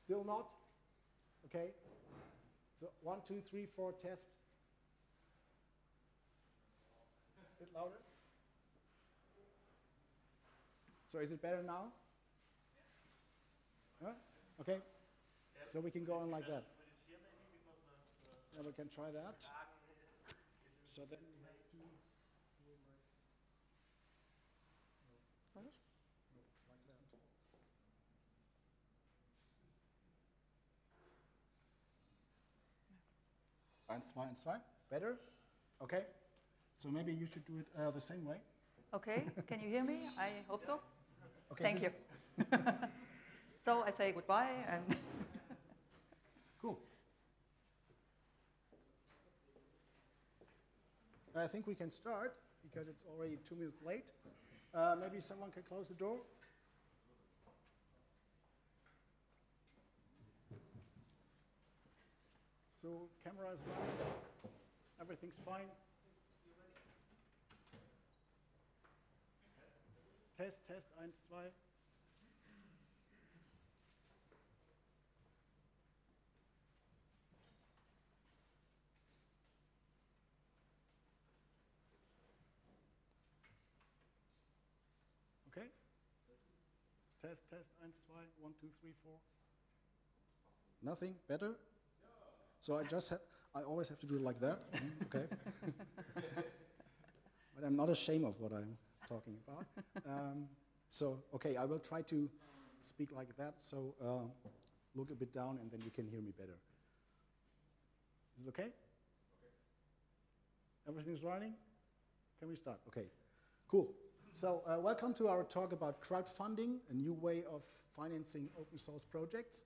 Still not? Okay. So 1, 2, 3, 4, test. A bit louder. So is it better now? Huh? Okay. So we can go on like that. Yeah, we can try that. So then we have to do like, no, like that. 1, 2, and 2. Better? Okay. So maybe you should do it the same way. Okay. Can you hear me? I hope so. Okay. Thank you. So I say goodbye and. Cool. I think we can start because it's already 2 minutes late. Maybe someone can close the door. So camera is running. Everything's fine. Test, 1, 2. Okay. Test, 1, 2, 1, 2, 3, 4. Nothing better? So I always have to do it like that. Okay. But I'm not ashamed of what I'm talking about. Okay, I will try to speak like that. So look a bit down and then you can hear me better. Is it okay? Okay. Everything's running? Can we start? Okay, cool. So welcome to our talk about crowdfunding, a new way of financing open source projects.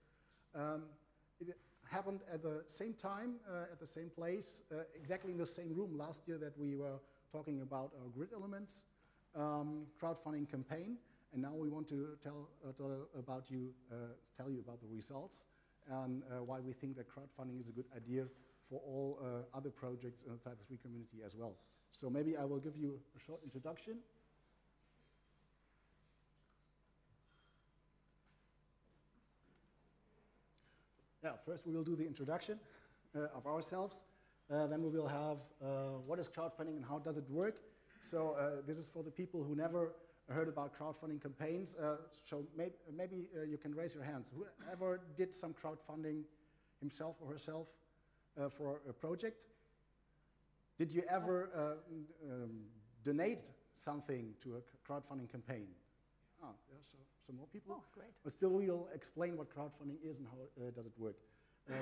It happened at the same time, at the same place, exactly in the same room last year that we were talking about our Gridelements crowdfunding campaign, and now we want to tell you about the results and why we think that crowdfunding is a good idea for all other projects in the Type 3 community as well. So maybe I will give you a short introduction. Yeah, first we will do the introduction of ourselves. Then we will have what is crowdfunding and how does it work. So this is for the people who never heard about crowdfunding campaigns. So maybe you can raise your hands. Whoever did some crowdfunding himself or herself for a project? Did you ever donate something to a crowdfunding campaign? Ah, yeah, so some more people. Oh, great. But still, we'll explain what crowdfunding is and how does it work.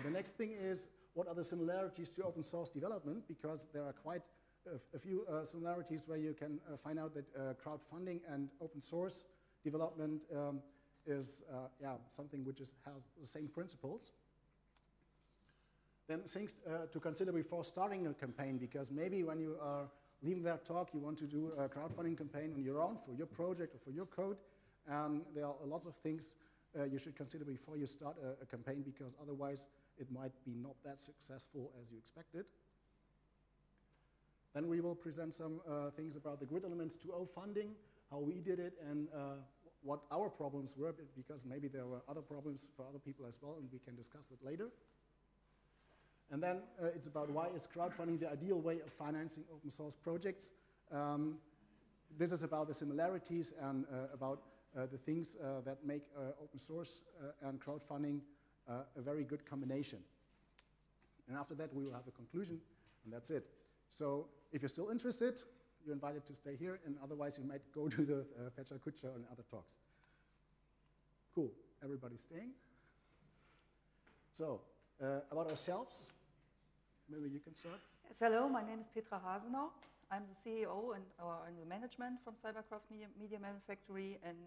The next thing is, what are the similarities to open source development? Because there are quite a few similarities where you can find out that crowdfunding and open source development is something which has the same principles. Then things to consider before starting a campaign, because maybe when you are leaving that talk, you want to do a crowdfunding campaign on your own for your project or for your code, and there are lots of things you should consider before you start a campaign, because otherwise it might be not that successful as you expected. Then we will present some things about the Gridelements 2.0 funding, how we did it, and what our problems were, because maybe there were other problems for other people as well, and we can discuss that later. And then it's about why is crowdfunding the ideal way of financing open source projects. This is about the similarities and about the things that make open source and crowdfunding a very good combination. And after that, we will have a conclusion, and that's it. So if you're still interested, you're invited to stay here, and otherwise you might go to the Petra Hasenau and other talks. Cool, everybody's staying. So about ourselves, maybe you can start. Yes, hello, my name is Petra Hasenau. I'm the CEO and in the management from Cybercraft Media Manufactory, and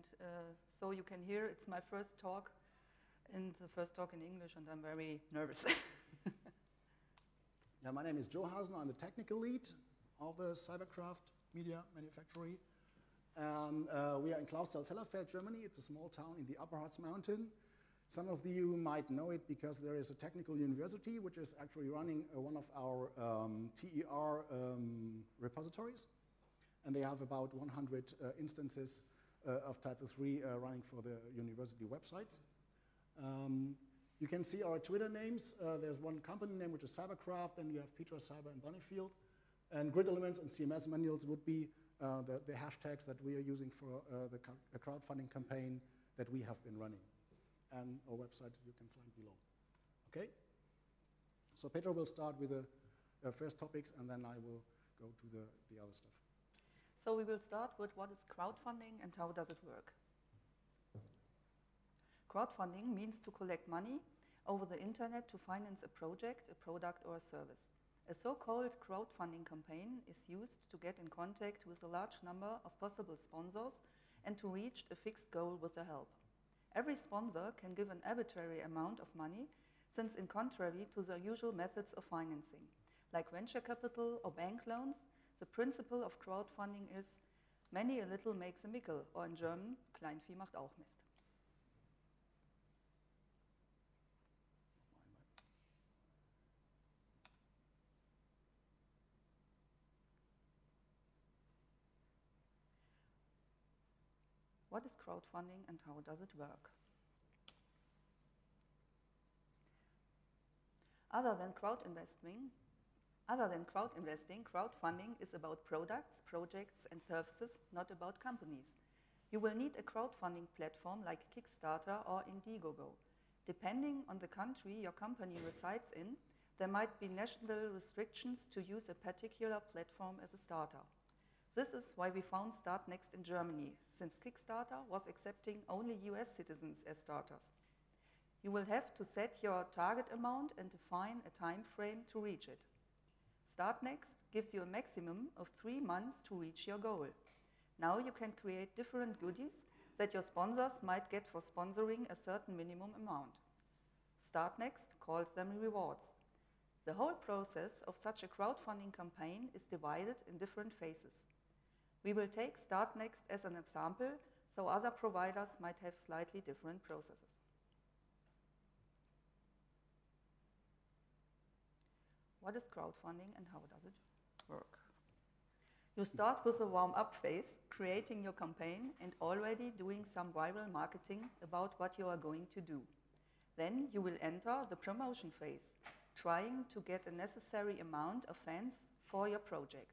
so you can hear it's my first talk, and the first talk in English, and I'm very nervous. Yeah, my name is Joe Hasenau. I'm the technical lead of the Cybercraft Media Manufactory, and we are in Clausthal-Zellerfeld, Germany. It's a small town in the Upper Harz Mountain. Some of you might know it because there is a technical university which is actually running one of our TER repositories. And they have about 100 instances of Type 3 running for the university websites. You can see our Twitter names. There's one company name, which is Cybercraft, then you have Petra, Cyber, and Bonifield. And Gridelements and CMS manuals would be the hashtags that we are using for the crowdfunding campaign that we have been running. And our website you can find below. Okay? So Petra will start with the first topics, and then I will go to the other stuff. So we will start with what is crowdfunding and how does it work. Crowdfunding means to collect money over the internet to finance a project, a product, or a service. A so-called crowdfunding campaign is used to get in contact with a large number of possible sponsors and to reach a fixed goal with their help. Every sponsor can give an arbitrary amount of money, since in contrary to the usual methods of financing, like venture capital or bank loans, the principle of crowdfunding is many a little makes a mickle, or in German, Kleinvieh macht auch Mist. What is crowdfunding and how does it work? Other than crowd investing, crowdfunding is about products, projects, and services, not about companies. You will need a crowdfunding platform like Kickstarter or Indiegogo. Depending on the country your company resides in, there might be national restrictions to use a particular platform as a starter. This is why we found StartNext in Germany, since Kickstarter was accepting only US citizens as starters. You will have to set your target amount and define a time frame to reach it. StartNext gives you a maximum of 3 months to reach your goal. Now you can create different goodies that your sponsors might get for sponsoring a certain minimum amount. StartNext calls them rewards. The whole process of such a crowdfunding campaign is divided in different phases. We will take StartNext as an example, so other providers might have slightly different processes. What is crowdfunding and how does it work? You start with a warm-up phase, creating your campaign and already doing some viral marketing about what you are going to do. Then you will enter the promotion phase, trying to get a necessary amount of fans for your project.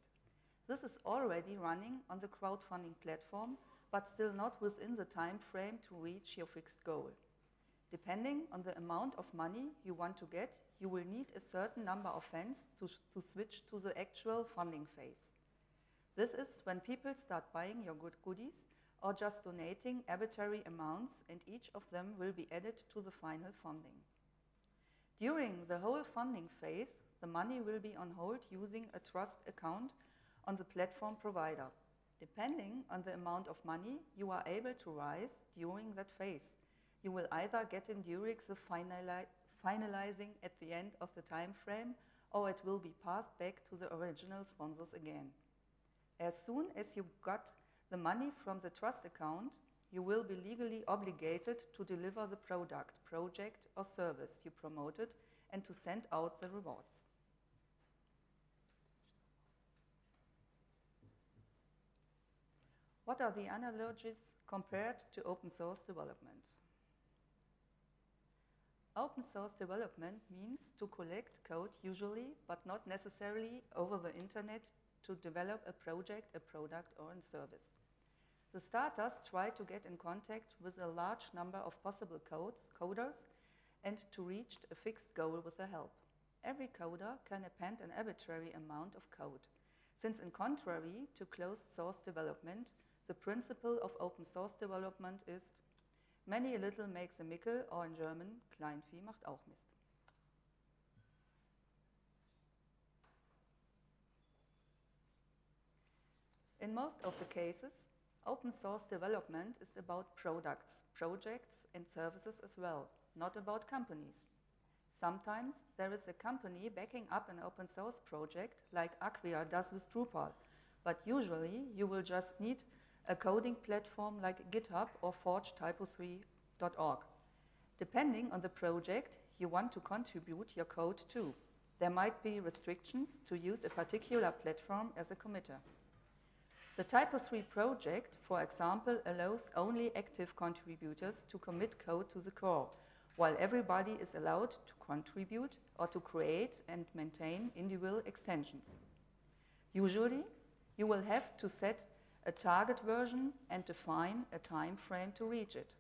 This is already running on the crowdfunding platform, but still not within the time frame to reach your fixed goal. Depending on the amount of money you want to get, you will need a certain number of fans to switch to the actual funding phase. This is when people start buying your good goodies or just donating arbitrary amounts, and each of them will be added to the final funding. During the whole funding phase, the money will be on hold using a trust account on the platform provider. Depending on the amount of money you are able to raise during that phase, you will either get in during the finalizing at the end of the time frame, or it will be passed back to the original sponsors again. As soon as you got the money from the trust account, you will be legally obligated to deliver the product, project, or service you promoted and to send out the rewards. What are the analogies compared to open source development? Open source development means to collect code usually, but not necessarily over the internet, to develop a project, a product, or a service. The starters try to get in contact with a large number of possible coders and to reach a fixed goal with their help. Every coder can append an arbitrary amount of code, since in contrary to closed source development, the principle of open source development is many a little makes a mickle, or in German, Kleinvieh macht auch Mist. In most of the cases, open source development is about products, projects, and services as well, not about companies. Sometimes there is a company backing up an open source project like Acquia does with Drupal, but usually you will just need a coding platform like GitHub or forgetypo3.org. Depending on the project you want to contribute your code to, there might be restrictions to use a particular platform as a committer. The Typo3 project, for example, allows only active contributors to commit code to the core, while everybody is allowed to contribute or to create and maintain individual extensions. Usually, you will have to set a target version and define a time frame to reach it.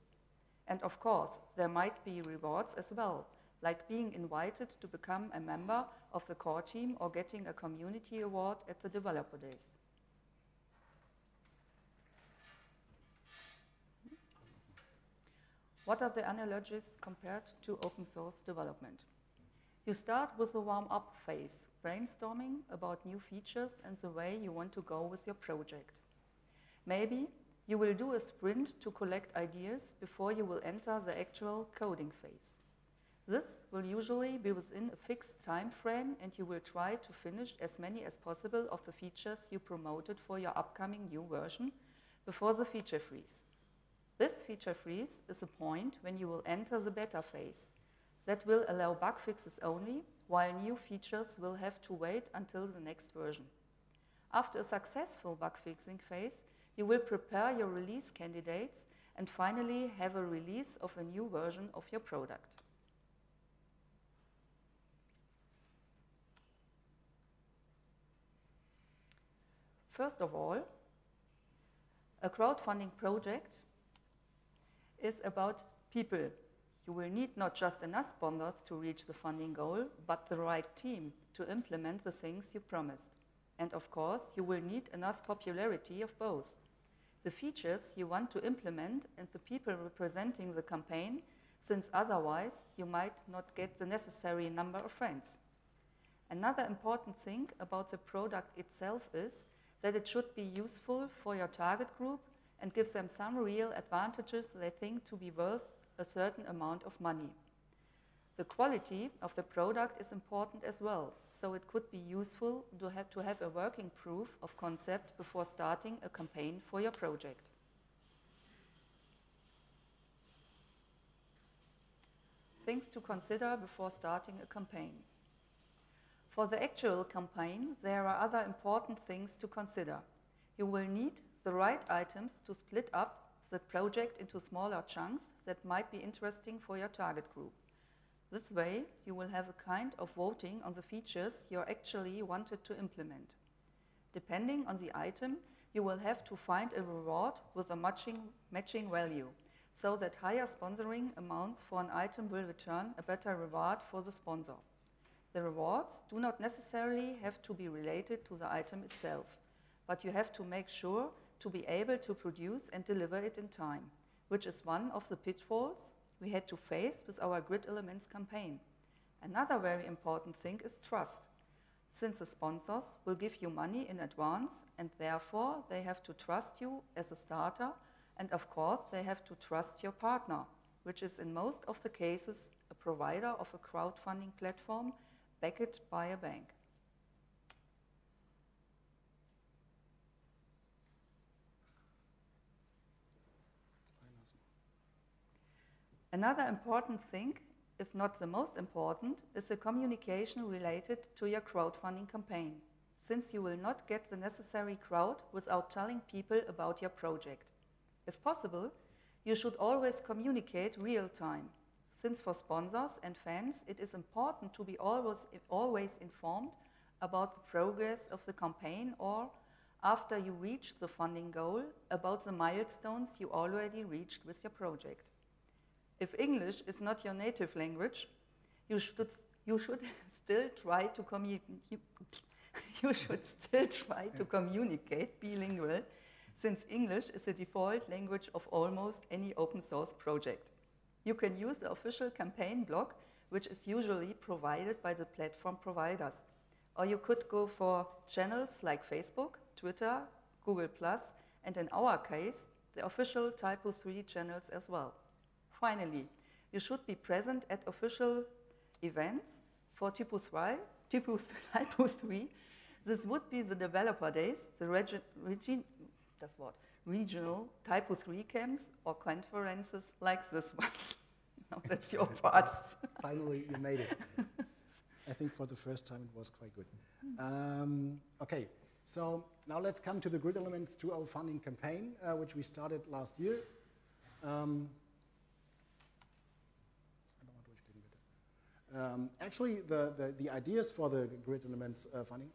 And of course, there might be rewards as well, like being invited to become a member of the core team or getting a community award at the developer days. What are the analogies compared to open source development? You start with a warm-up phase, brainstorming about new features and the way you want to go with your project. Maybe you will do a sprint to collect ideas before you will enter the actual coding phase. This will usually be within a fixed time frame, and you will try to finish as many as possible of the features you promoted for your upcoming new version before the feature freeze. This feature freeze is a point when you will enter the beta phase. That will allow bug fixes only, while new features will have to wait until the next version. After a successful bug fixing phase, you will prepare your release candidates and finally have a release of a new version of your product. First of all, a crowdfunding project is about people. You will need not just enough sponsors to reach the funding goal, but the right team to implement the things you promised. And of course, you will need enough popularity of both. The features you want to implement and the people representing the campaign, since otherwise you might not get the necessary number of friends. Another important thing about the product itself is that it should be useful for your target group and give them some real advantages they think to be worth a certain amount of money. The quality of the product is important as well, so it could be useful to have a working proof of concept before starting a campaign for your project. Things to consider before starting a campaign. For the actual campaign, there are other important things to consider. You will need the right items to split up the project into smaller chunks that might be interesting for your target group. This way, you will have a kind of voting on the features you actually wanted to implement. Depending on the item, you will have to find a reward with a matching value, so that higher sponsoring amounts for an item will return a better reward for the sponsor. The rewards do not necessarily have to be related to the item itself, but you have to make sure to be able to produce and deliver it in time, which is one of the pitfalls we had to face with our Gridelements campaign. Another very important thing is trust, since the sponsors will give you money in advance and therefore they have to trust you as a starter, and of course they have to trust your partner, which is in most of the cases a provider of a crowdfunding platform backed by a bank. Another important thing, if not the most important, is the communication related to your crowdfunding campaign, since you will not get the necessary crowd without telling people about your project. If possible, you should always communicate real time, since for sponsors and fans it is important to be always informed about the progress of the campaign, or, after you reach the funding goal, about the milestones you already reached with your project. If English is not your native language, you should still try to communicate bilingual, since English is the default language of almost any open source project. You can use the official campaign blog, which is usually provided by the platform providers. Or you could go for channels like Facebook, Twitter, Google+, and in our case, the official Typo3 channels as well. Finally, you should be present at official events for Typo3. This would be the developer days, the regional Typo3 camps, or conferences like this one. Now that's your part. Finally, you made it. I think for the first time it was quite good. Okay, so now let's come to the Gridelements 2.0 funding campaign, which we started last year. I don't Actually, the ideas for the Gridelements funding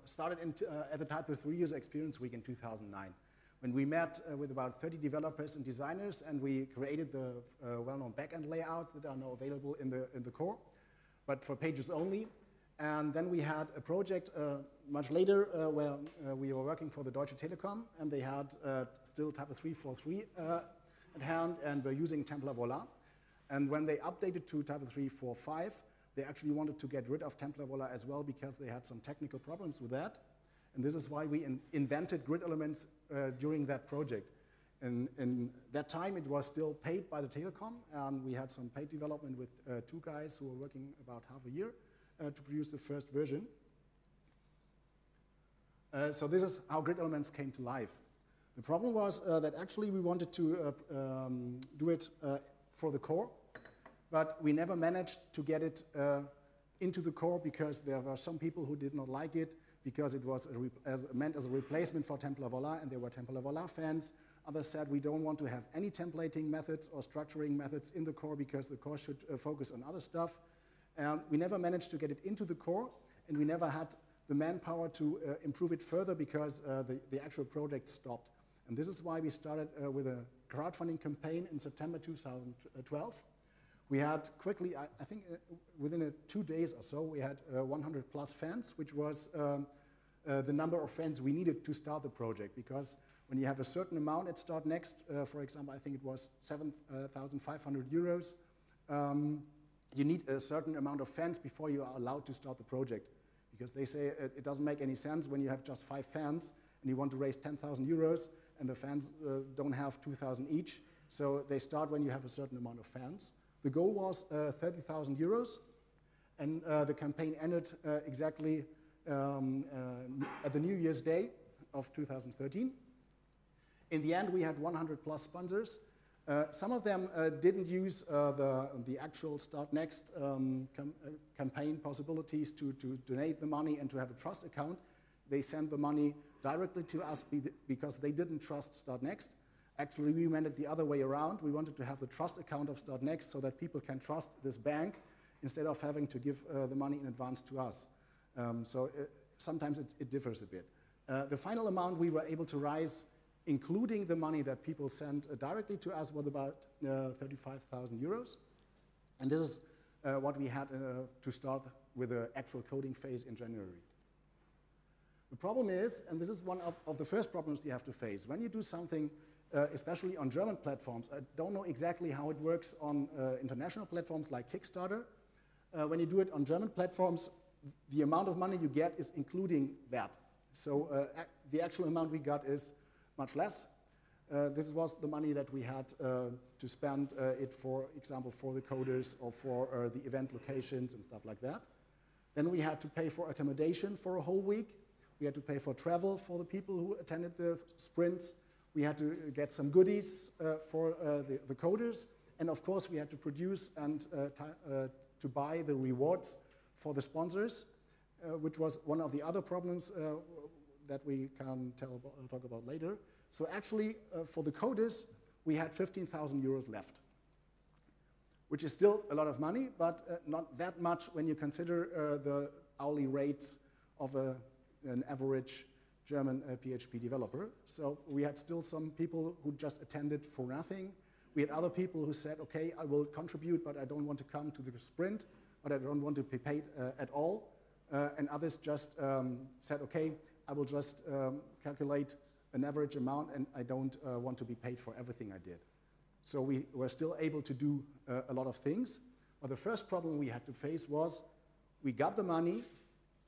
started at the Type 3 User Experience Week in 2009, when we met with about 30 developers and designers, and we created the well-known backend layouts that are now available in the core, but for pages only. And then we had a project much later where we were working for the Deutsche Telekom, and they had still Type 3.4.3 at hand, and were using Templar Voila. And when they updated to Type 3.4.5, they actually wanted to get rid of Templar Voila as well, because they had some technical problems with that. And this is why we invented Gridelements during that project. And in that time, it was still paid by the Telekom, and we had some paid development with 2 guys who were working about half a year to produce the first version. So this is how Gridelements came to life. The problem was that actually we wanted to do it for the core, but we never managed to get it into the core, because there were some people who did not like it, because it was meant as a replacement for Templar Voila, and there were Templar Voila fans. Others said we don't want to have any templating methods or structuring methods in the core, because the core should focus on other stuff. We never managed to get it into the core, and we never had the manpower to improve it further, because the actual project stopped. And this is why we started with a crowdfunding campaign in September 2012. We had quickly, I think within 2 days or so, we had 100 plus fans, which was the number of fans we needed to start the project. Because when you have a certain amount at Start Next, for example, I think it was 7,500 euros, you need a certain amount of fans before you are allowed to start the project. Because they say it doesn't make any sense when you have just 5 fans and you want to raise 10,000 euros and the fans don't have 2,000 each. So they start when you have a certain amount of fans. The goal was 30,000 euros, and the campaign ended exactly at the New Year's Day of 2013. In the end, we had 100 plus sponsors. Some of them didn't use the actual Start Next campaign possibilities to donate the money and to have a trust account. They sent the money directly to us because they didn't trust Start Next. Actually, we meant it the other way around. We wanted to have the trust account of Start Next so that people can trust this bank instead of having to give the money in advance to us. Sometimes it differs a bit. The final amount we were able to raise, including the money that people sent directly to us, was about 35,000 euros. And this is what we had to start with the actual coding phase in January. The problem is, and this is one of the first problems you have to face, when you do something, especially on German platforms, I don't know exactly how it works on international platforms like Kickstarter. When you do it on German platforms, the amount of money you get is including that. So the actual amount we got is much less. This was the money that we had to spend it, for example, for the coders or for the event locations and stuff like that. Then we had to pay for accommodation for a whole week. We had to pay for travel for the people who attended the sprints. We had to get some goodies for the coders. And of course, we had to produce and to buy the rewards for the sponsors, which was one of the other problems that we can talk about later. So actually, for the coders, we had 15,000 euros left, which is still a lot of money, but not that much when you consider the hourly rates of an average German PHP developer. So we had still some people who just attended for nothing. We had other people who said, okay, I will contribute, but I don't want to come to the sprint, but I don't want to be paid at all. And others just said, okay, I will just calculate an average amount, and I don't want to be paid for everything I did. So we were still able to do a lot of things. But the first problem we had to face was we got the money,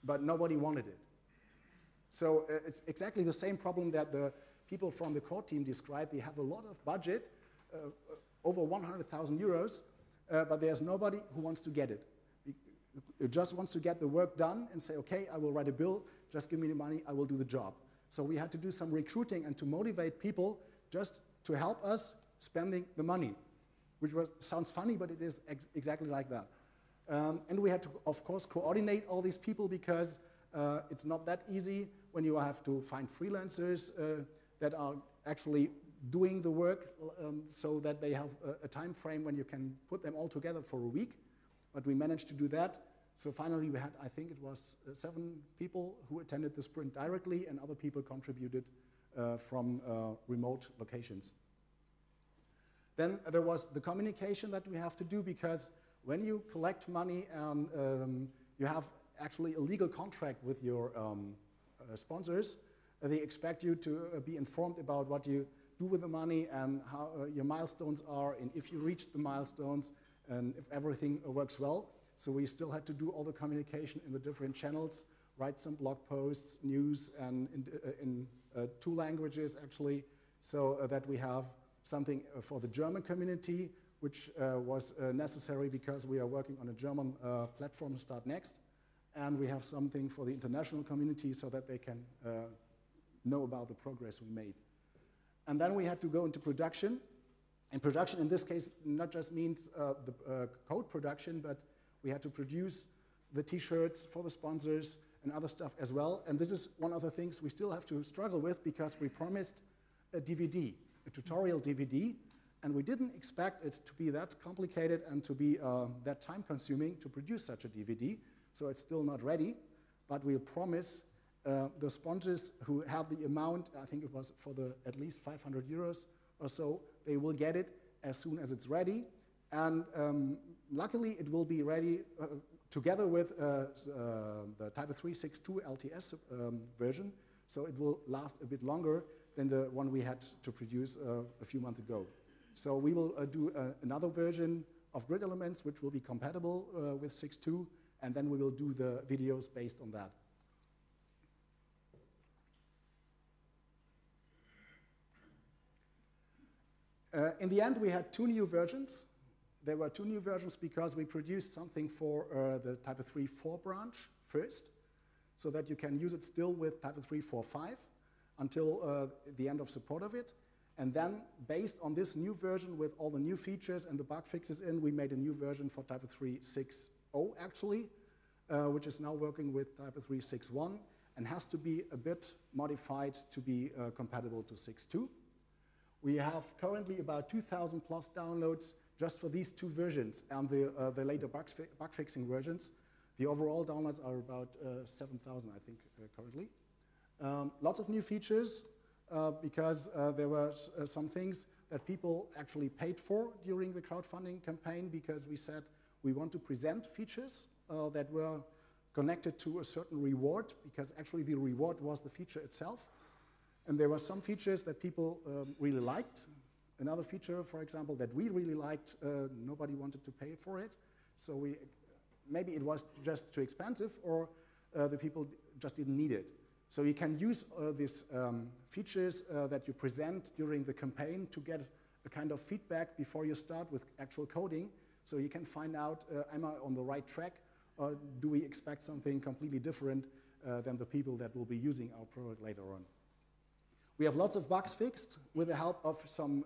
but nobody wanted it. So it's exactly the same problem that the people from the core team described. They have a lot of budget, over 100,000 euros, but there's nobody who wants to get it. It just wants to get the work done and say, okay, I will write a bill, just give me the money, I will do the job. So we had to do some recruiting and to motivate people just to help us spending the money, which sounds funny, but it is exactly like that. And we had to, of course, coordinate all these people, because it's not that easy when you have to find freelancers that are actually doing the work so that they have a time frame when you can put them all together for a week. But we managed to do that. So finally we had, I think it was 7 people who attended the sprint directly, and other people contributed from remote locations. Then there was the communication that we have to do, because when you collect money and you have actually a legal contract with your sponsors, they expect you to be informed about what you do with the money and how your milestones are, and if you reach the milestones, and if everything works well. So we still had to do all the communication in the different channels, write some blog posts, news, and in 2 languages actually, so that we have something for the German community, which was necessary because we are working on a German platform, Start Next, and we have something for the international community so that they can know about the progress we made. And then we had to go into production. And production in this case not just means the code production, but we had to produce the t-shirts for the sponsors and other stuff as well. And this is one of the things we still have to struggle with, because we promised a DVD, a tutorial DVD, and we didn't expect it to be that complicated and to be that time consuming to produce such a DVD. So it's still not ready, but we'll promise the sponsors who have the amount, I think it was for the at least 500 euros or so, they will get it as soon as it's ready. And luckily it will be ready together with the Type 362 LTS version, so it will last a bit longer than the one we had to produce a few months ago. So we will do another version of Gridelements, which will be compatible with 6.2, and then we will do the videos based on that. In the end, we had 2 new versions. There were 2 new versions because we produced something for the Type 3.4 branch first, so that you can use it still with Type 3.4.5 until the end of support of it. And then, based on this new version with all the new features and the bug fixes in, we made a new version for Type 3.6.0 actually, which is now working with Type 3.6.1 and has to be a bit modified to be compatible to 6.2. We have currently about 2,000 plus downloads just for these 2 versions and the later bug fixing versions. The overall downloads are about 7,000, I think, currently. Lots of new features because there were some things that people actually paid for during the crowdfunding campaign, because we said we want to present features that were connected to a certain reward, because actually the reward was the feature itself. And there were some features that people really liked. Another feature, for example, that we really liked, nobody wanted to pay for it. So maybe it was just too expensive, or the people just didn't need it. So you can use these features that you present during the campaign to get a kind of feedback before you start with actual coding. So you can find out, am I on the right track, or do we expect something completely different than the people that will be using our product later on. We have lots of bugs fixed with the help of some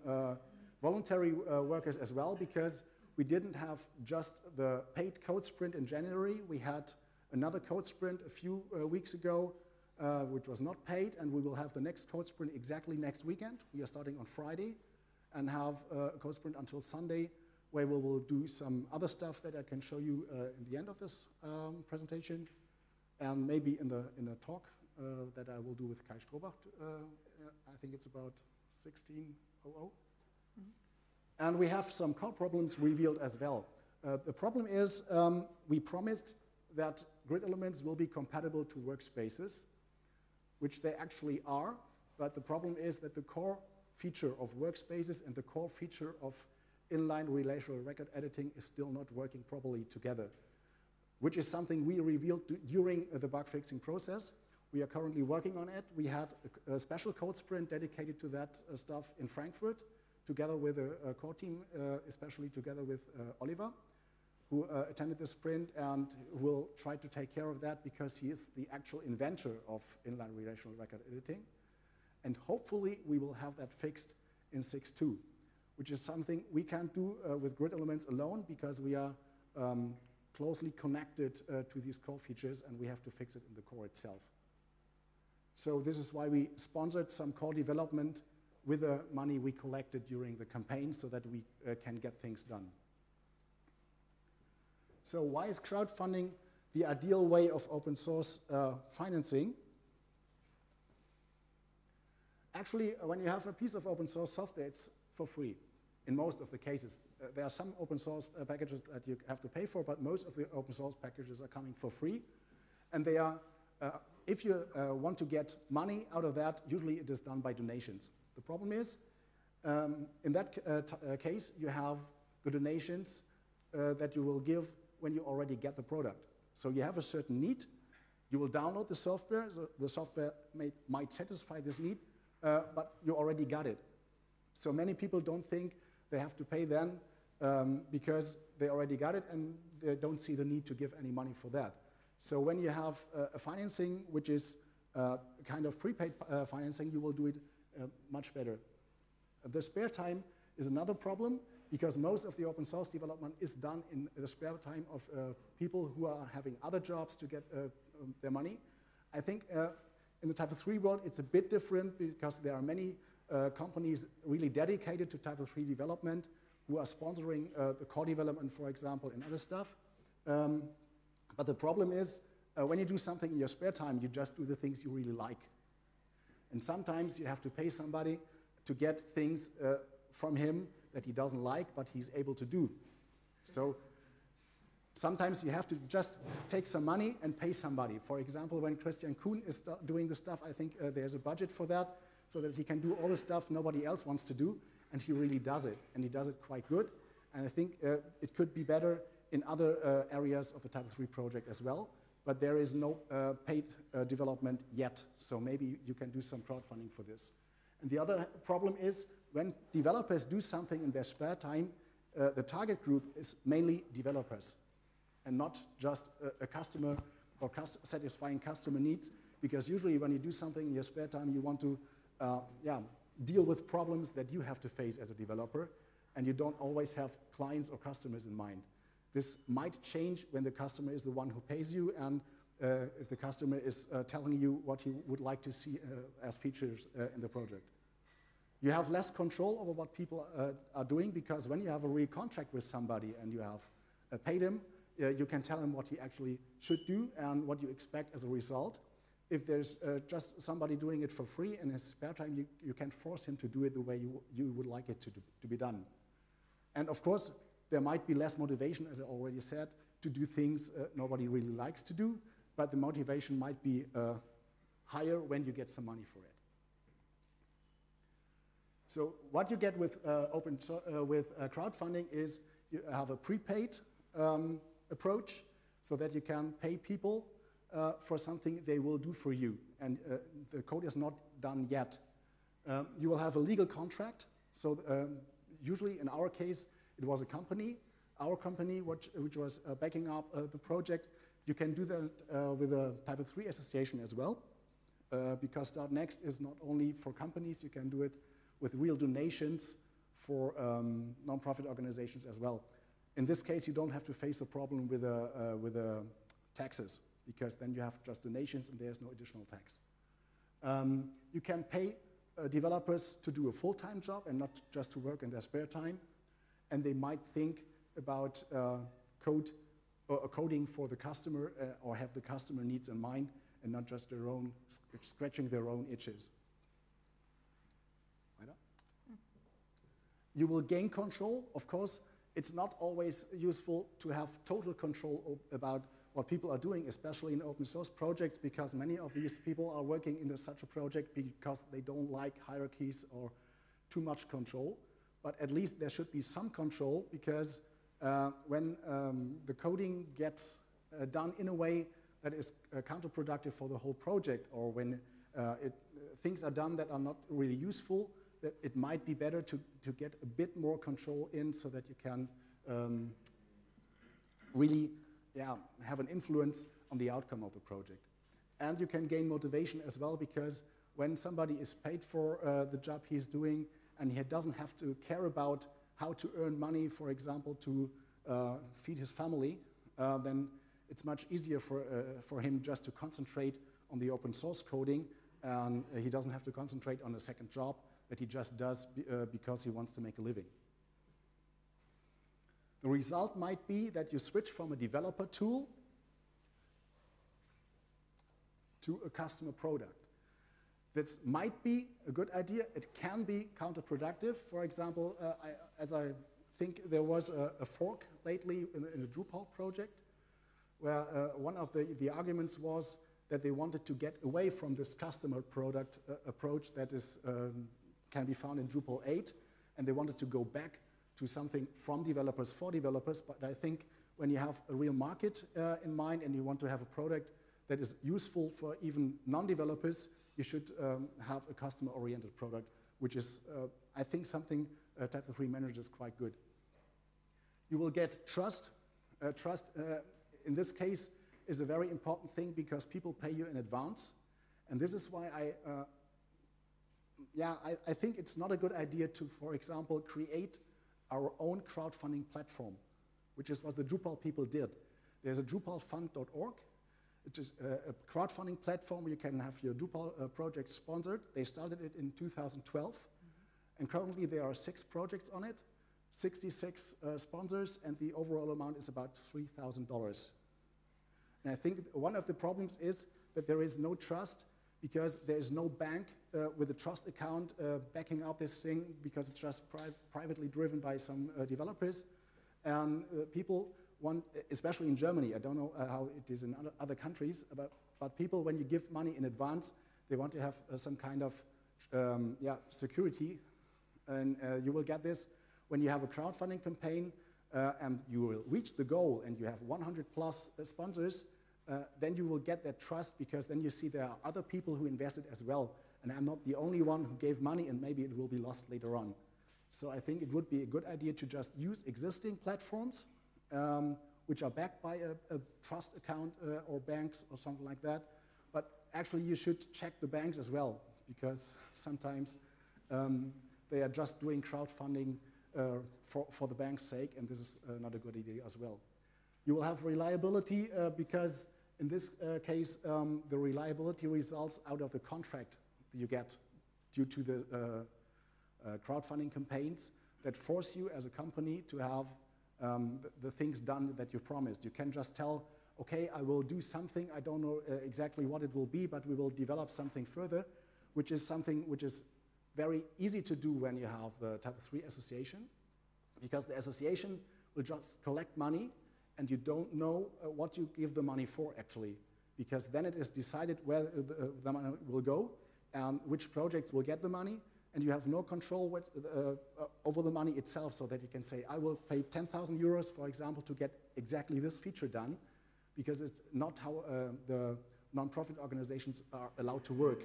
voluntary workers as well, because we didn't have just the paid code sprint in January. We had another code sprint a few weeks ago, which was not paid, and we will have the next code sprint exactly next weekend. We are starting on Friday and have a code sprint until Sunday, where we will do some other stuff that I can show you in the end of this presentation, and maybe in the talk that I will do with Kai Strobach. I think it's about 16:00. Mm-hmm. And we have some core problems revealed as well. The problem is we promised that Gridelements will be compatible to workspaces, which they actually are, but the problem is that the core feature of workspaces and the core feature of inline relational record editing is still not working properly together, which is something we revealed during the bug fixing process. We are currently working on it. We had a special code sprint dedicated to that stuff in Frankfurt, together with a core team, especially together with Oliver, who attended the sprint and will try to take care of that, because he is the actual inventor of inline relational record editing. And hopefully we will have that fixed in 6.2, which is something we can't do with Gridelements alone, because we are closely connected to these core features, and we have to fix it in the core itself. So this is why we sponsored some core development with the money we collected during the campaign so that we can get things done. So why is crowdfunding the ideal way of open source financing? Actually, when you have a piece of open source software, it's for free in most of the cases. There are some open source packages that you have to pay for, but most of the open source packages are coming for free. And they are, if you want to get money out of that, usually it is done by donations. The problem is, in that case, you have the donations that you will give when you already get the product. So you have a certain need, you will download the software, so the software might satisfy this need, but you already got it. So many people don't think they have to pay then because they already got it and they don't see the need to give any money for that. So when you have a financing which is kind of prepaid financing, you will do it much better. The spare time is another problem because most of the open source development is done in the spare time of people who are having other jobs to get their money. I think in the Type 3 world it's a bit different because there are many companies really dedicated to Type 3 development who are sponsoring the core development, for example, and other stuff. But the problem is when you do something in your spare time, you just do the things you really like. And sometimes you have to pay somebody to get things from him that he doesn't like, but he's able to do. So sometimes you have to just take some money and pay somebody. For example, when Christian Kuhn is doing the stuff, I think there's a budget for that, so that he can do all the stuff nobody else wants to do, and he really does it, and he does it quite good. And I think it could be better in other areas of the Type 3 project as well, but there is no paid development yet, so maybe you can do some crowdfunding for this. And the other problem is when developers do something in their spare time, the target group is mainly developers and not just a customer or satisfying customer needs, because usually when you do something in your spare time, you want to deal with problems that you have to face as a developer, and you don't always have clients or customers in mind. This might change when the customer is the one who pays you, and if the customer is telling you what he would like to see as features in the project. You have less control over what people are doing, because when you have a real contract with somebody and you have paid him, you can tell him what he actually should do and what you expect as a result. If there's just somebody doing it for free in his spare time, you can force him to do it the way you would like it to be done. And of course, there might be less motivation, as I already said, to do things nobody really likes to do, but the motivation might be higher when you get some money for it. So what you get with crowdfunding is you have a prepaid approach, so that you can pay people for something they will do for you, and the code is not done yet. You will have a legal contract, so usually in our case it was a company, our company which was backing up the project. You can do that with a Type 3 association as well, because Start Next is not only for companies, you can do it with real donations for non-profit organizations as well. In this case, you don't have to face a problem with the taxes, because then you have just donations and there's no additional tax. You can pay developers to do a full-time job and not just to work in their spare time, and they might think about coding for the customer or have the customer needs in mind and not just their own, scratching their own itches. You will gain control. Of course, it's not always useful to have total control about what people are doing, especially in open source projects, because many of these people are working in such a project because they don't like hierarchies or too much control. But at least there should be some control, because when the coding gets done in a way that is counterproductive for the whole project, or when things are done that are not really useful, that it might be better to get a bit more control in, so that you can really have an influence on the outcome of the project. And you can gain motivation as well, because when somebody is paid for the job he's doing and he doesn't have to care about how to earn money, for example, to feed his family, then it's much easier for him just to concentrate on the open source coding, and he doesn't have to concentrate on a second job that he just does because he wants to make a living. The result might be that you switch from a developer tool to a customer product. That might be a good idea. It can be counterproductive. For example, as I think there was a fork lately in a Drupal project where one of the arguments was that they wanted to get away from this customer product approach that is, can be found in Drupal 8, and they wanted to go back to something from developers for developers. But I think when you have a real market in mind and you want to have a product that is useful for even non-developers, you should have a customer-oriented product, which is, I think, something Type 3 manages quite good. You will get trust. Trust, in this case, is a very important thing because people pay you in advance. And this is why I think it's not a good idea to, for example, create our own crowdfunding platform, which is what the Drupal people did. There's a drupalfund.org. It is a crowdfunding platform where you can have your Drupal project sponsored. They started it in 2012. And currently there are 6 projects on it, 66 sponsors, and the overall amount is about $3,000. And I think one of the problems is that there is no trust because there is no bank with a trust account backing up this thing because it's just privately driven by some developers. And people want, especially in Germany, I don't know how it is in other countries, but people, when you give money in advance, they want to have some kind of security. And you will get this when you have a crowdfunding campaign and you will reach the goal and you have 100 plus sponsors, then you will get that trust because then you see there are other people who invested as well. And I'm not the only one who gave money and maybe it will be lost later on. So I think it would be a good idea to just use existing platforms which are backed by a trust account or banks or something like that. But actually you should check the banks as well because sometimes they are just doing crowdfunding for the bank's sake, and this is not a good idea as well. You will have reliability because in this case, the reliability results out of the contract that you get due to the crowdfunding campaigns that force you as a company to have the things done that you promised. You can just tell, okay, I will do something, I don't know exactly what it will be, but we will develop something further, which is something which is very easy to do when you have the Type 3 association, because the association will just collect money and you don't know what you give the money for actually, because then it is decided where the money will go and which projects will get the money, and you have no control over the money itself, so that you can say, I will pay 10,000 euros, for example, to get exactly this feature done, because it's not how the non-profit organizations are allowed to work.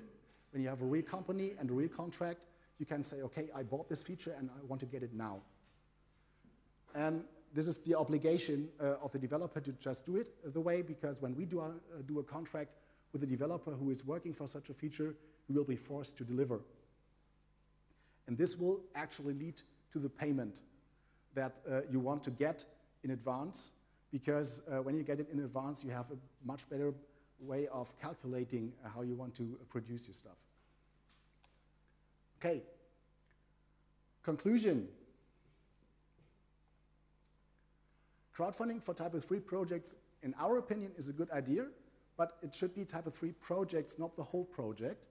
When you have a real company and a real contract, you can say, okay, I bought this feature and I want to get it now. And this is the obligation of the developer to just do it the way, because when we do a contract with a developer who is working for such a feature, we will be forced to deliver. And this will actually lead to the payment that you want to get in advance, because when you get it in advance, you have a much better way of calculating how you want to produce your stuff. Okay. Conclusion. Crowdfunding for Type 3 projects, in our opinion, is a good idea, but it should be Type 3 projects, not the whole project.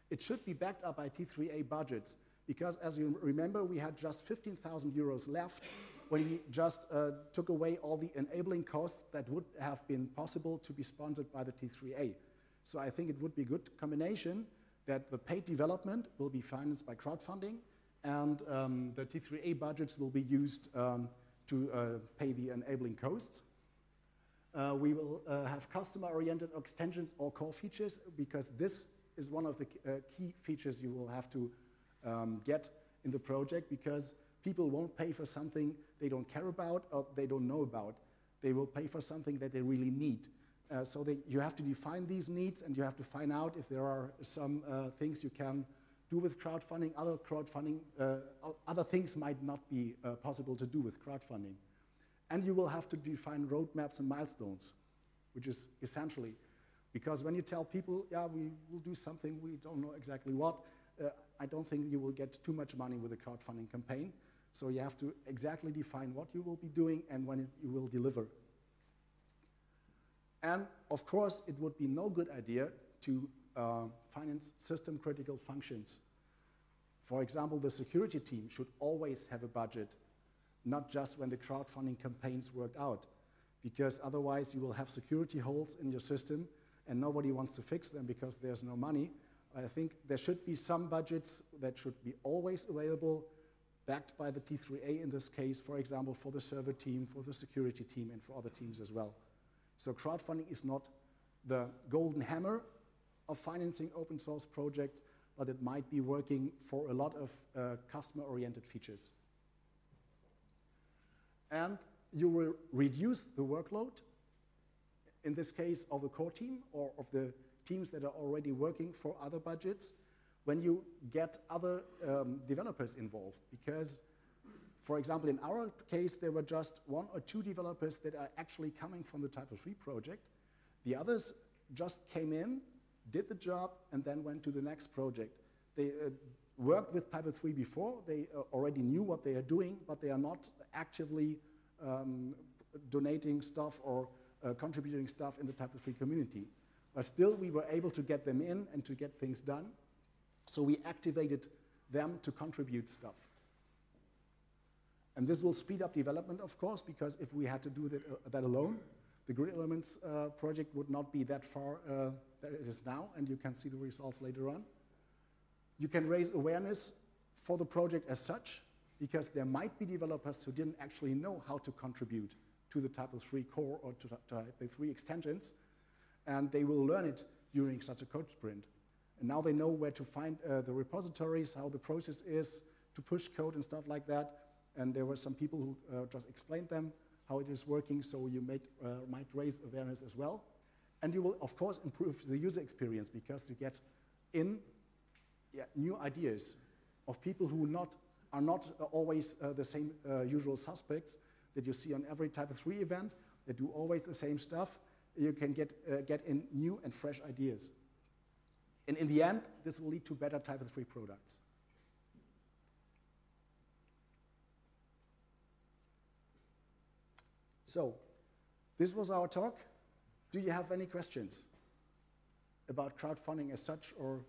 It should be backed up by T3A budgets, because as you remember, we had just 15,000 euros left when we just took away all the enabling costs that would have been possible to be sponsored by the T3A. So I think it would be a good combination that the paid development will be financed by crowdfunding, and the T3A budgets will be used to pay the enabling costs. We will have customer-oriented extensions or core features, because this is one of the key features you will have to get in the project, because people won't pay for something they don't care about or they don't know about. They will pay for something that they really need. So you have to define these needs, and you have to find out if there are some things you can do with crowdfunding. Other things might not be possible to do with crowdfunding. And you will have to define roadmaps and milestones, which is essentially, because when you tell people, yeah, we will do something, we don't know exactly what, I don't think you will get too much money with a crowdfunding campaign. So you have to exactly define what you will be doing and when you will deliver. And of course, it would be no good idea to finance system critical functions. For example, the security team should always have a budget, not just when the crowdfunding campaigns work out, because otherwise you will have security holes in your system and nobody wants to fix them because there's no money. I think there should be some budgets that should be always available, backed by the T3A in this case, for example, for the server team, for the security team, and for other teams as well. So crowdfunding is not the golden hammer of financing open source projects, but it might be working for a lot of customer-oriented features. And you will reduce the workload, in this case, of the core team or of the teams that are already working for other budgets when you get other developers involved. Because, for example, in our case, there were just 1 or 2 developers that are actually coming from the Typo 3 project. The others just came in, did the job, and then went to the next project. They worked with Typo 3 before. They already knew what they are doing, but they are not actively donating stuff or contributing stuff in the Typo 3 community. But still, we were able to get them in and to get things done. So we activated them to contribute stuff. And this will speed up development, of course, because if we had to do that alone, the Gridelements project would not be that far that it is now, and you can see the results later on. You can raise awareness for the project as such, because there might be developers who didn't actually know how to contribute to the Typo 3 core or to Typo 3 extensions, and they will learn it during such a code sprint. And now they know where to find the repositories, how the process is to push code and stuff like that. And there were some people who just explained them how it is working, so you might raise awareness as well. And you will, of course, improve the user experience, because you get in new ideas of people who are not always the same usual suspects that you see on every Typo 3 event, that do always the same stuff. You can get in new and fresh ideas. And in the end, this will lead to better Typo 3 products. So, this was our talk. Do you have any questions about crowdfunding as such or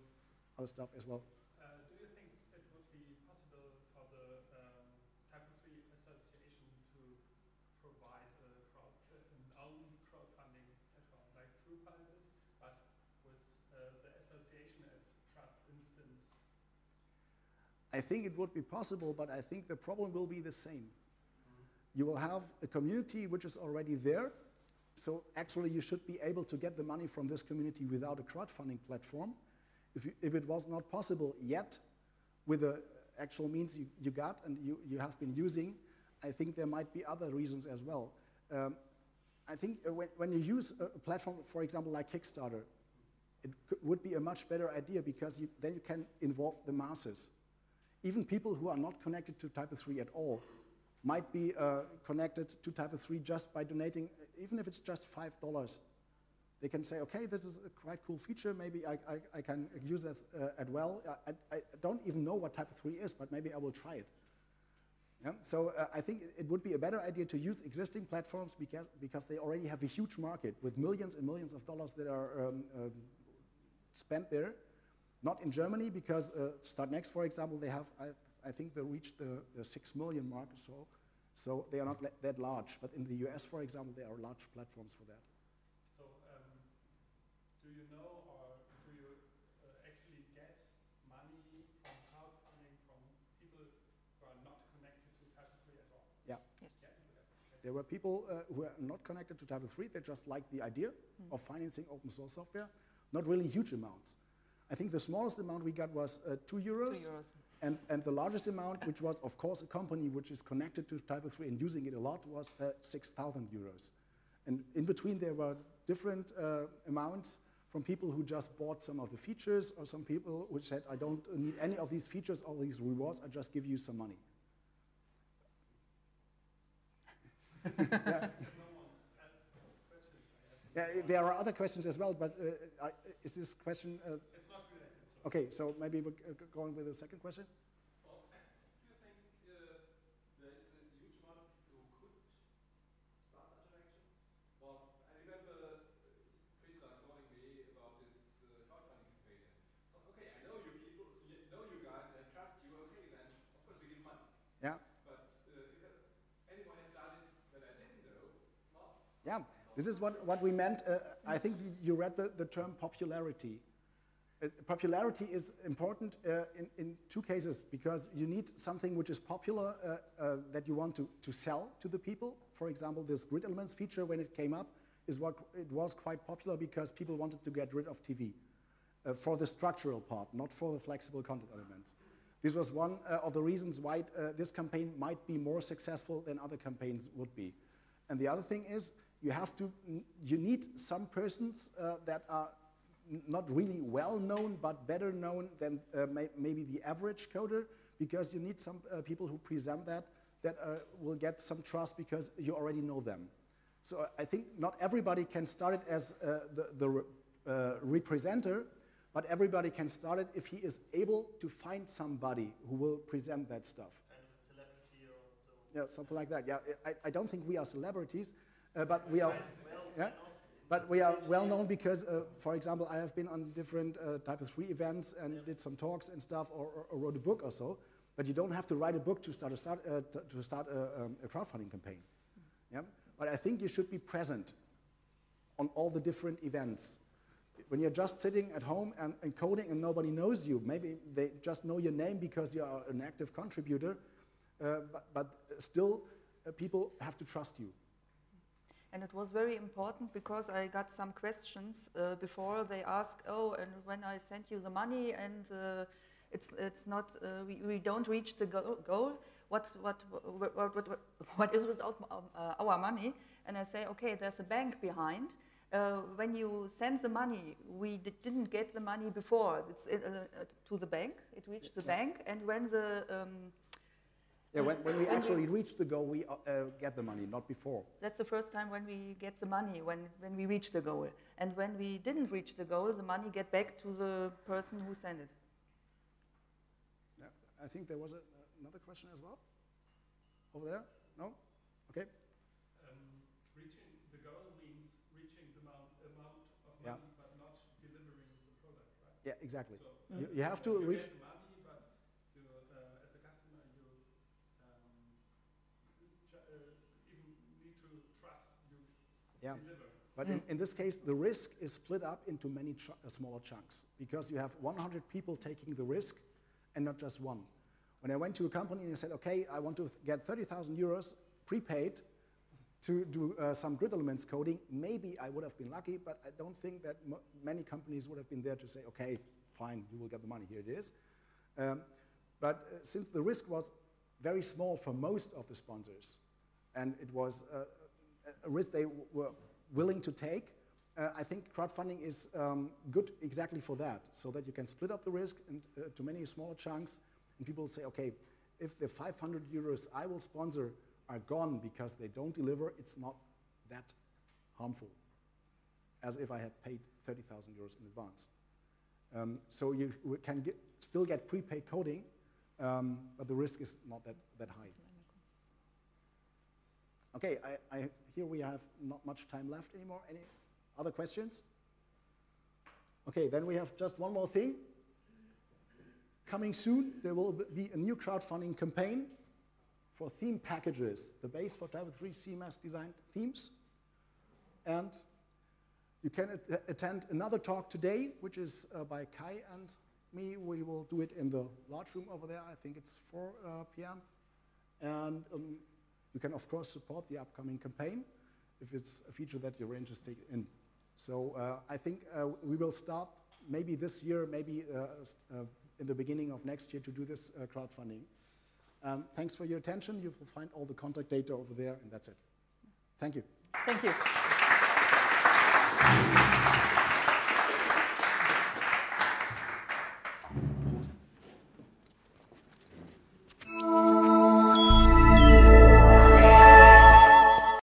other stuff as well? Do you think it would be possible for the Typo 3 Association to provide an own crowdfunding platform like Drupal, but with the association at Trust instance? I think it would be possible, but I think the problem will be the same. You will have a community which is already there, so actually you should be able to get the money from this community without a crowdfunding platform. If it was not possible yet, with the actual means you got and you have been using, I think there might be other reasons as well. I think when you use a platform, for example, like Kickstarter, it would be a much better idea, because then you can involve the masses. Even people who are not connected to Typo 3 at all might be connected to Typo 3 just by donating, even if it's just $5. They can say, okay, this is a quite cool feature, maybe I can use it as well. I don't even know what Typo 3 is, but maybe I will try it. Yeah? So I think it would be a better idea to use existing platforms, because they already have a huge market with millions and millions of dollars that are spent there. Not in Germany, because Startnext, for example, they have, I think they reached the 6 million mark or so. So they are not that large. But in the US, for example, there are large platforms for that. So do you know, or do you actually get money from crowdfunding from people who are not connected to Typo 3 at all? Yeah. Yes. Yeah, okay. There were people who are not connected to Typo 3. They just liked the idea of financing open source software. Not really huge amounts. I think the smallest amount we got was €2. 2 euros. And the largest amount, which was, of course, a company which is connected to Typo 3 and using it a lot, was 6,000 euros. And in between, there were different amounts from people who just bought some of the features, or some people which said, I don't need any of these features, all these rewards, I just give you some money. Yeah. Yeah, there are other questions as well, but is this question... It's not related to Okay, so maybe we're going with the second question. Well, do you think there is a huge amount of people who could start such an action? Well, I remember Petra calling me about this crowdfunding campaign. So, okay, I know you people, know you guys, and I trust you. Okay, then of course we give money. Yeah. But if anyone had done it that I didn't know, well. Yeah, this is what we meant. I think you read the term popularity. Popularity is important in two cases, because you need something which is popular that you want to sell to the people. For example, this Gridelements feature, when it came up, it was quite popular because people wanted to get rid of TV for the structural part, not for the flexible content elements. This was one of the reasons why this campaign might be more successful than other campaigns would be. And the other thing is, you need some persons that are not really well known, but better known than maybe the average coder, because you need some people who present that will get some trust because you already know them. So I think not everybody can start it as the representer, but everybody can start it if he is able to find somebody who will present that stuff. Kind of a celebrity or so. Yeah, something like that. Yeah, I don't think we are celebrities, but we are. Yeah. But we are well known because, for example, I have been on different type of 3 events and did some talks and stuff, or wrote a book or so. But you don't have to write a book to start a crowdfunding campaign. Yeah? But I think you should be present on all the different events. When you're just sitting at home and coding and nobody knows you, maybe they just know your name because you are an active contributor, but still people have to trust you. And it was very important because I got some questions before. They ask, oh, and when I sent you the money and it's not, we don't reach the goal, what is without our money? And I say, okay, there's a bank behind. When you send the money, we didn't get the money before. It's to the bank, it reached the bank, and when the when we actually reach the goal, we get the money, not before. That's the first time when we get the money, when we reach the goal. And when we didn't reach the goal, the money get back to the person who sent it. Yeah, I think there was another question as well. Over there? No? Okay. Reaching the goal means reaching the amount of money, yeah, but not delivering the product, right? Yeah, exactly. So you have to reach. Get money, but you, as a customer, you even need to trust you deliver. But in this case, the risk is split up into many smaller chunks, because you have 100 people taking the risk and not just one. When I went to a company and I said, okay, I want to get 30,000 euros prepaid to do some Gridelements coding, maybe I would have been lucky, but I don't think that many companies would have been there to say, okay, fine, you will get the money, here it is. But since the risk was very small for most of the sponsors, and it was a risk they were willing to take, I think crowdfunding is good exactly for that, so that you can split up the risk into many smaller chunks, and people say, okay, if the 500 euros I will sponsor are gone because they don't deliver, it's not that harmful, as if I had paid 30,000 euros in advance. So you can still get prepaid coding, but the risk is not that high. Okay, here we have not much time left anymore. Any other questions? Okay, then we have just one more thing. Coming soon, there will be a new crowdfunding campaign for theme packages, the base for Type 3 CMS designed themes. And you can attend another talk today, which is by Kai and me. We will do it in the large room over there. I think it's 4 p.m. And you can, of course, support the upcoming campaign if it's a feature that you're interested in. So I think we will start maybe this year, maybe in the beginning of next year to do this crowdfunding. Thanks for your attention. You will find all the contact data over there, and that's it. Thank you. Thank you.